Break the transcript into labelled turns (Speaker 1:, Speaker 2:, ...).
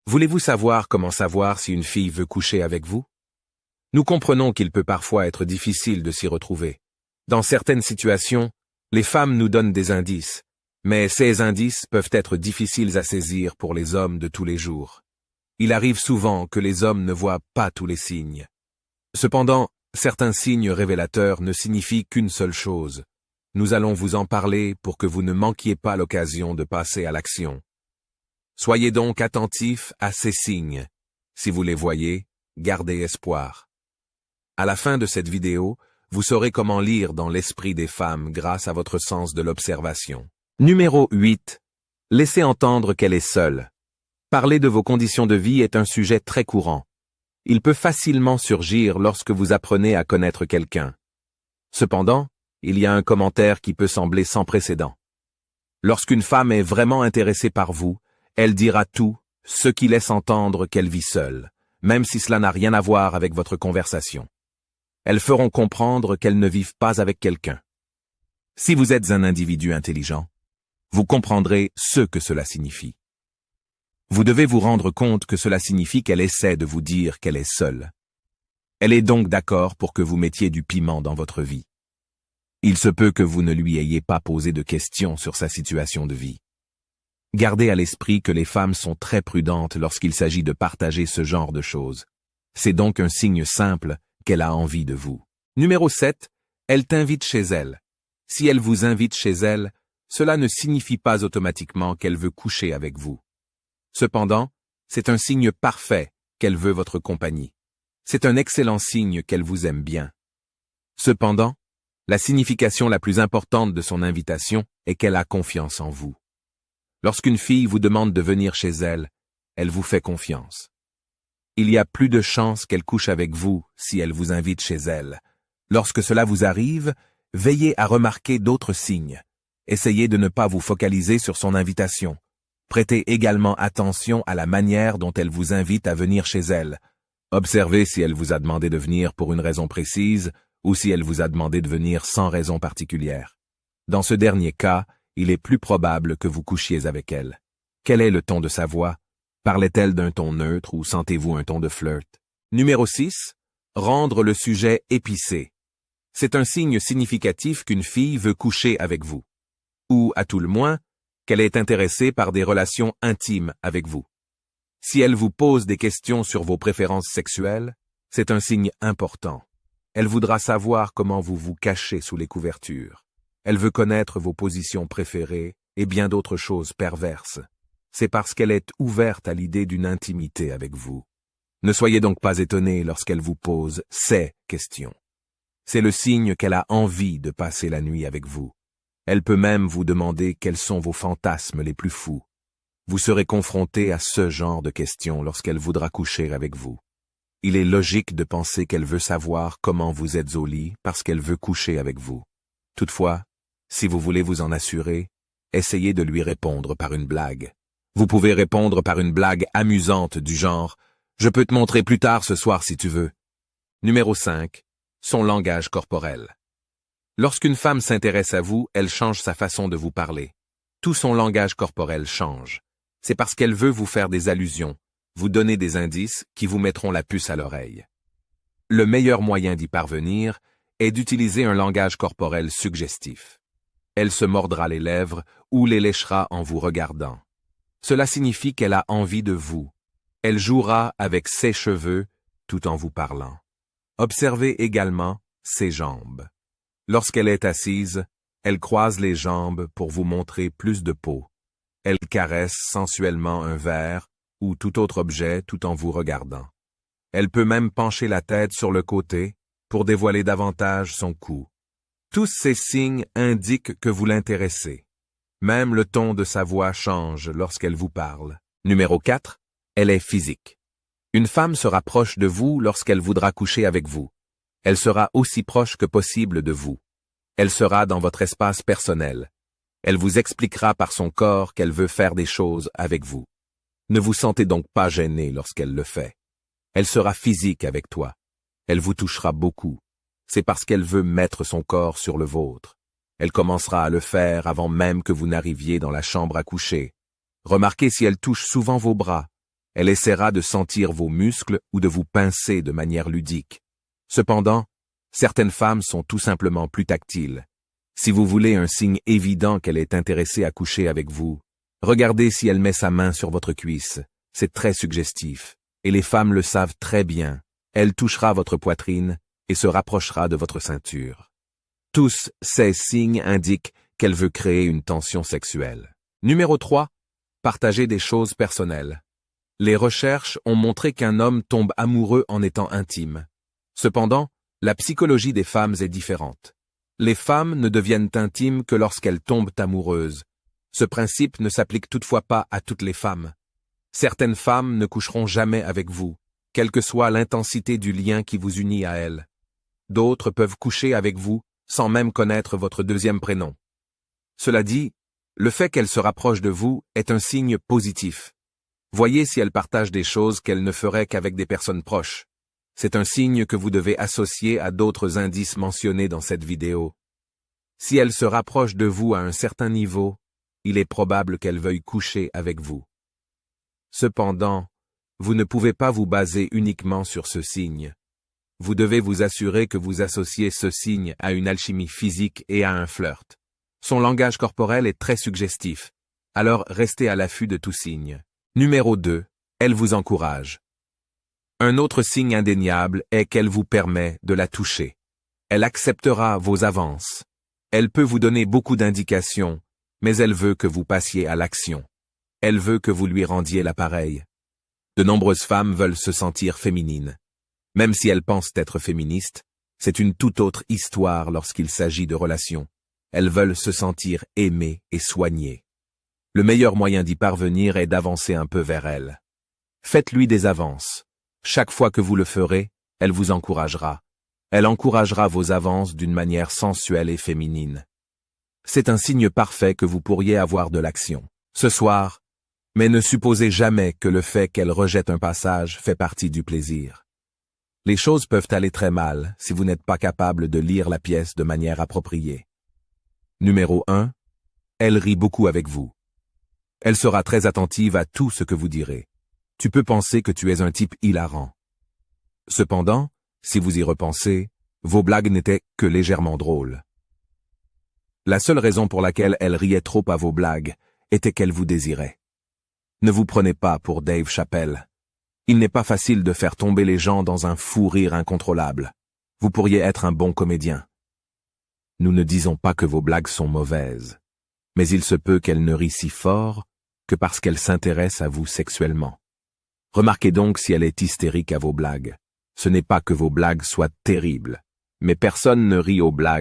Speaker 1: Voulez-vous savoir si une fille veut coucher avec vous? Nous comprenons qu'il peut parfois être difficile de s'y retrouver. Dans certaines situations, les femmes nous donnent des indices, mais ces indices peuvent être difficiles à saisir pour les hommes de tous les jours. Il arrive souvent que les hommes ne voient pas tous les signes. Cependant, certains signes révélateurs ne signifient qu'une seule chose. Nous allons vous en parler pour que vous ne manquiez pas l'occasion de passer à l'action. Soyez donc attentifs à ces signes. Si vous les voyez, gardez espoir. À la fin de cette vidéo, vous saurez comment lire dans l'esprit des femmes grâce à votre sens de l'observation. Numéro 8. Laissez entendre qu'elle est seule. Parler de vos conditions de vie est un sujet très courant. Il peut facilement surgir lorsque vous apprenez à connaître quelqu'un. Cependant, il y a un commentaire qui peut sembler sans précédent. Lorsqu'une femme est vraiment intéressée par vous, elle dira tout, ce qui laisse entendre qu'elle vit seule, même si cela n'a rien à voir avec votre conversation. Elles feront comprendre qu'elles ne vivent pas avec quelqu'un. Si vous êtes un individu intelligent, vous comprendrez ce que cela signifie. Vous devez vous rendre compte que cela signifie qu'elle essaie de vous dire qu'elle est seule. Elle est donc d'accord pour que vous mettiez du piment dans votre vie. Il se peut que vous ne lui ayez pas posé de questions sur sa situation de vie. Gardez à l'esprit que les femmes sont très prudentes lorsqu'il s'agit de partager ce genre de choses. C'est donc un signe simple qu'elle a envie de vous. Numéro 7. Elle t'invite chez elle. Si elle vous invite chez elle, cela ne signifie pas automatiquement qu'elle veut coucher avec vous. Cependant, c'est un signe parfait qu'elle veut votre compagnie. C'est un excellent signe qu'elle vous aime bien. Cependant, la signification la plus importante de son invitation est qu'elle a confiance en vous. Lorsqu'une fille vous demande de venir chez elle, elle vous fait confiance. Il y a plus de chances qu'elle couche avec vous si elle vous invite chez elle. Lorsque cela vous arrive, veillez à remarquer d'autres signes. Essayez de ne pas vous focaliser sur son invitation. Prêtez également attention à la manière dont elle vous invite à venir chez elle. Observez si elle vous a demandé de venir pour une raison précise ou si elle vous a demandé de venir sans raison particulière. Dans ce dernier cas, il est plus probable que vous couchiez avec elle. Quel est le ton de sa voix? Parlait-elle d'un ton neutre ou sentez-vous un ton de flirt? Numéro 6. Rendre le sujet épicé. C'est un signe significatif qu'une fille veut coucher avec vous. Ou, à tout le moins, qu'elle est intéressée par des relations intimes avec vous. Si elle vous pose des questions sur vos préférences sexuelles, c'est un signe important. Elle voudra savoir comment vous vous cachez sous les couvertures. Elle veut connaître vos positions préférées et bien d'autres choses perverses. C'est parce qu'elle est ouverte à l'idée d'une intimité avec vous. Ne soyez donc pas étonnés lorsqu'elle vous pose ces questions. C'est le signe qu'elle a envie de passer la nuit avec vous. Elle peut même vous demander quels sont vos fantasmes les plus fous. Vous serez confronté à ce genre de questions lorsqu'elle voudra coucher avec vous. Il est logique de penser qu'elle veut savoir comment vous êtes au lit parce qu'elle veut coucher avec vous. Toutefois, si vous voulez vous en assurer, essayez de lui répondre par une blague. Vous pouvez répondre par une blague amusante du genre « Je peux te montrer plus tard ce soir si tu veux ». Numéro 5. Son langage corporel. Lorsqu'une femme s'intéresse à vous, elle change sa façon de vous parler. Tout son langage corporel change. C'est parce qu'elle veut vous faire des allusions, vous donner des indices qui vous mettront la puce à l'oreille. Le meilleur moyen d'y parvenir est d'utiliser un langage corporel suggestif. Elle se mordra les lèvres ou les léchera en vous regardant. Cela signifie qu'elle a envie de vous. Elle jouera avec ses cheveux tout en vous parlant. Observez également ses jambes. Lorsqu'elle est assise, elle croise les jambes pour vous montrer plus de peau. Elle caresse sensuellement un verre ou tout autre objet tout en vous regardant. Elle peut même pencher la tête sur le côté pour dévoiler davantage son cou. Tous ces signes indiquent que vous l'intéressez. Même le ton de sa voix change lorsqu'elle vous parle. Numéro 4. Elle est physique. Une femme se rapproche de vous lorsqu'elle voudra coucher avec vous. Elle sera aussi proche que possible de vous. Elle sera dans votre espace personnel. Elle vous expliquera par son corps qu'elle veut faire des choses avec vous. Ne vous sentez donc pas gêné lorsqu'elle le fait. Elle sera physique avec toi. Elle vous touchera beaucoup. C'est parce qu'elle veut mettre son corps sur le vôtre. Elle commencera à le faire avant même que vous n'arriviez dans la chambre à coucher. Remarquez si elle touche souvent vos bras. Elle essaiera de sentir vos muscles ou de vous pincer de manière ludique. Cependant, certaines femmes sont tout simplement plus tactiles. Si vous voulez un signe évident qu'elle est intéressée à coucher avec vous, regardez si elle met sa main sur votre cuisse. C'est très suggestif. Et les femmes le savent très bien. Elle touchera votre poitrine et se rapprochera de votre ceinture. Tous ces signes indiquent qu'elle veut créer une tension sexuelle. Numéro 3. Partager des choses personnelles. Les recherches ont montré qu'un homme tombe amoureux en étant intime. Cependant, la psychologie des femmes est différente. Les femmes ne deviennent intimes que lorsqu'elles tombent amoureuses. Ce principe ne s'applique toutefois pas à toutes les femmes. Certaines femmes ne coucheront jamais avec vous, quelle que soit l'intensité du lien qui vous unit à elles. D'autres peuvent coucher avec vous sans même connaître votre deuxième prénom. Cela dit, le fait qu'elles se rapprochent de vous est un signe positif. Voyez si elles partagent des choses qu'elles ne feraient qu'avec des personnes proches. C'est un signe que vous devez associer à d'autres indices mentionnés dans cette vidéo. Si elles se rapprochent de vous à un certain niveau, il est probable qu'elles veuillent coucher avec vous. Cependant, vous ne pouvez pas vous baser uniquement sur ce signe. Vous devez vous assurer que vous associez ce signe à une alchimie physique et à un flirt. Son langage corporel est très suggestif, alors restez à l'affût de tout signe. Numéro 2. Elle vous encourage. Un autre signe indéniable est qu'elle vous permet de la toucher. Elle acceptera vos avances. Elle peut vous donner beaucoup d'indications, mais elle veut que vous passiez à l'action. Elle veut que vous lui rendiez l'appareil. De nombreuses femmes veulent se sentir féminines. Même si elles pensent être féministes, c'est une toute autre histoire lorsqu'il s'agit de relations. Elles veulent se sentir aimées et soignées. Le meilleur moyen d'y parvenir est d'avancer un peu vers elle. Faites-lui des avances. Chaque fois que vous le ferez, elle vous encouragera. Elle encouragera vos avances d'une manière sensuelle et féminine. C'est un signe parfait que vous pourriez avoir de l'action. Ce soir, mais ne supposez jamais que le fait qu'elle rejette un passage fait partie du plaisir. Les choses peuvent aller très mal si vous n'êtes pas capable de lire la pièce de manière appropriée. Numéro 1. Elle rit beaucoup avec vous. Elle sera très attentive à tout ce que vous direz. Tu peux penser que tu es un type hilarant. Cependant, si vous y repensez, vos blagues n'étaient que légèrement drôles. La seule raison pour laquelle elle riait trop à vos blagues était qu'elle vous désirait. Ne vous prenez pas pour Dave Chappelle. Il n'est pas facile de faire tomber les gens dans un fou rire incontrôlable. Vous pourriez être un bon comédien. Nous ne disons pas que vos blagues sont mauvaises, mais il se peut qu'elle ne rit si fort que parce qu'elle s'intéresse à vous sexuellement. Remarquez donc si elle est hystérique à vos blagues. Ce n'est pas que vos blagues soient terribles, mais personne ne rit aux blagues